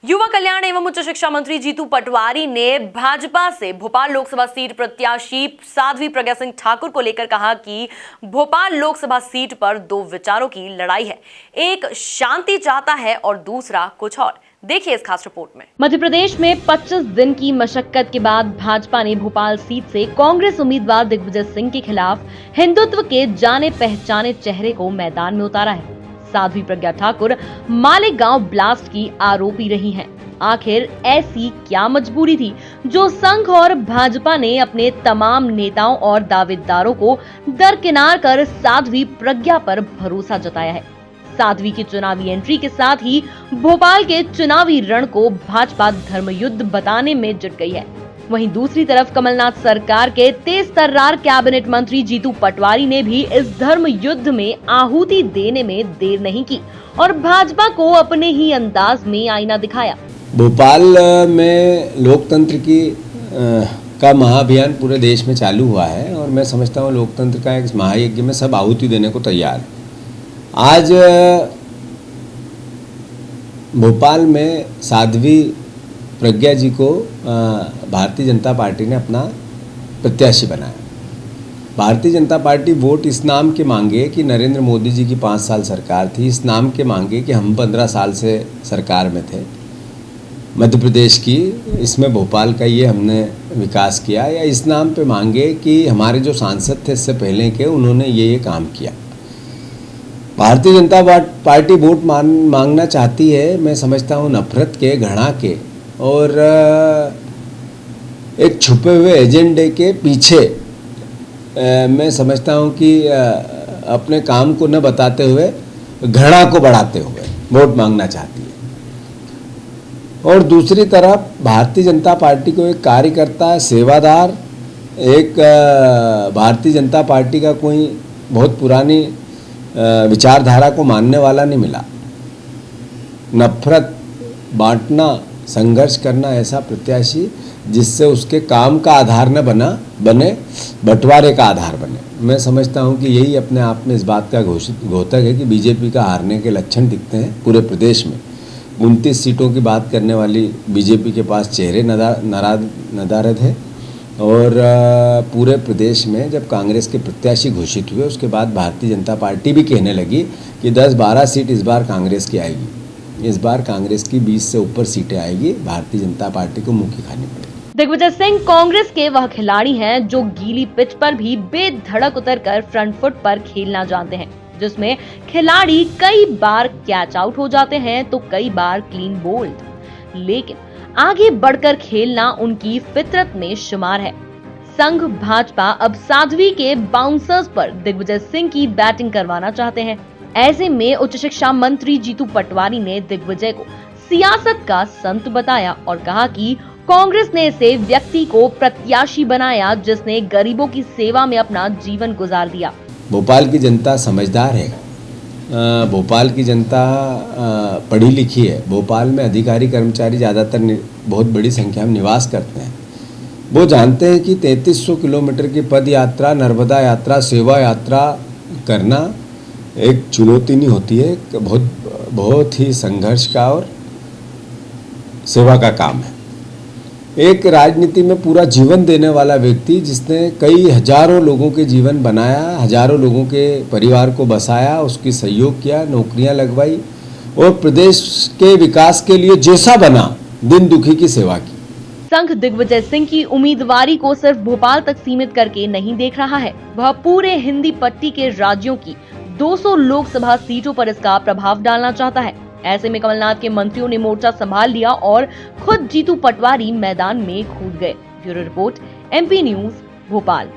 युवा कल्याण एवं उच्च शिक्षा मंत्री जीतू पटवारी ने भाजपा से भोपाल लोकसभा सीट प्रत्याशी साध्वी प्रज्ञा सिंह ठाकुर को लेकर कहा कि भोपाल लोकसभा सीट पर दो विचारों की लड़ाई है, एक शांति चाहता है और दूसरा कुछ और। देखिए इस खास रिपोर्ट में। मध्य प्रदेश में 25 दिन की मशक्कत के बाद भाजपा ने भोपाल सीट से कांग्रेस उम्मीदवार दिग्विजय सिंह के खिलाफ हिंदुत्व के जाने पहचाने चेहरे को मैदान में उतारा है। साध्वी प्रज्ञा ठाकुर मालेगांव ब्लास्ट की आरोपी रही हैं। आखिर ऐसी क्या मजबूरी थी जो संघ और भाजपा ने अपने तमाम नेताओं और दावेदारों को दरकिनार कर साध्वी प्रज्ञा पर भरोसा जताया है। साध्वी की चुनावी एंट्री के साथ ही भोपाल के चुनावी रण को भाजपा धर्मयुद्ध बताने में जुट गई है। वहीं दूसरी तरफ कमलनाथ सरकार के तेज तर्रार कैबिनेट मंत्री जीतू पटवारी ने भी इस धर्म युद्ध में आहुति देने में देर नहीं की और भाजपा को अपने ही अंदाज में आईना दिखाया। भोपाल में लोकतंत्र की का महाअभियान पूरे देश में चालू हुआ है और मैं समझता हूँ लोकतंत्र का एक महायज्ञ में सब आहुति देने को तैयार है। आज भोपाल में साध्वी प्रज्ञा जी को भारतीय जनता पार्टी ने अपना प्रत्याशी बनाया। भारतीय जनता पार्टी वोट इस नाम के मांगे कि नरेंद्र मोदी जी की 5 साल सरकार थी, इस नाम के मांगे कि हम 15 साल से सरकार में थे मध्य प्रदेश की, इसमें भोपाल का ये हमने विकास किया, या इस नाम पे मांगे कि हमारे जो सांसद थे इससे पहले के उन्होंने ये काम किया। भारतीय जनता पार्टी वोट मांगना चाहती है, मैं समझता हूँ नफरत के, घृणा के और एक छुपे हुए एजेंडे के पीछे मैं समझता हूँ कि अपने काम को न बताते हुए घृणा को बढ़ाते हुए वोट मांगना चाहती है। और दूसरी तरफ भारतीय जनता पार्टी को एक कार्यकर्ता, सेवादार, एक भारतीय जनता पार्टी का कोई बहुत पुरानी विचारधारा को मानने वाला नहीं मिला। नफरत बांटना, संघर्ष करना ऐसा प्रत्याशी जिससे उसके काम का आधार न बने, बंटवारे का आधार बने। मैं समझता हूं कि यही अपने आप में इस बात का घोतक है कि बीजेपी का हारने के लक्षण दिखते हैं पूरे प्रदेश में। 29 सीटों की बात करने वाली बीजेपी के पास चेहरे नदारद है और पूरे प्रदेश में जब कांग्रेस के प्रत्याशी घोषित हुए उसके बाद भारतीय जनता पार्टी भी कहने लगी कि 10-12 सीट इस बार कांग्रेस की आएगी। इस बार कांग्रेस की 20 से ऊपर सीटें आएगी, भारतीय जनता पार्टी को मुंह की खानी पड़ेगी। दिग्विजय सिंह कांग्रेस के वह खिलाड़ी हैं जो गीली पिच पर भी बेधड़क उतरकर फ्रंट फुट पर खेलना जानते हैं, जिसमें खिलाड़ी कई बार कैच आउट हो जाते हैं तो कई बार क्लीन बोल्ड, लेकिन आगे बढ़कर खेलना उनकी फितरत में शुमार है। संघ भाजपा अब साध्वी के बाउंसर्स पर दिग्विजय सिंह की बैटिंग करवाना चाहते हैं। ऐसे में उच्च शिक्षा मंत्री जीतू पटवारी ने दिग्विजय को सियासत का संत बताया और कहा कि कांग्रेस ने इसे व्यक्ति को प्रत्याशी बनाया जिसने गरीबों की सेवा में अपना जीवन गुजार दिया। भोपाल की जनता समझदार है, भोपाल की जनता पढ़ी लिखी है। भोपाल में अधिकारी कर्मचारी ज़्यादातर बहुत बड़ी संख्या में निवास करते हैं। वो जानते हैं कि 3300 किलोमीटर की पद यात्रा, नर्मदा यात्रा, सेवा यात्रा करना एक चुनौती नहीं होती है, बहुत ही संघर्ष का और सेवा का काम है। एक राजनीति में पूरा जीवन देने वाला व्यक्ति जिसने कई हजारों लोगों के जीवन बनाया, हजारों लोगों के परिवार को बसाया, उसकी सहयोग किया, नौकरियां लगवाई और प्रदेश के विकास के लिए जैसा बना दिन दुखी की सेवा की। संघ दिग्विजय सिंह की उम्मीदवारी को सिर्फ भोपाल तक सीमित करके नहीं देख रहा है, वह पूरे हिंदी पट्टी के राज्यों की 200 लोकसभा सीटों पर इसका प्रभाव डालना चाहता है। ऐसे में कमलनाथ के मंत्रियों ने मोर्चा संभाल लिया और खुद जीतू पटवारी मैदान में कूद गए। Bureau report, MP news, Bhopal.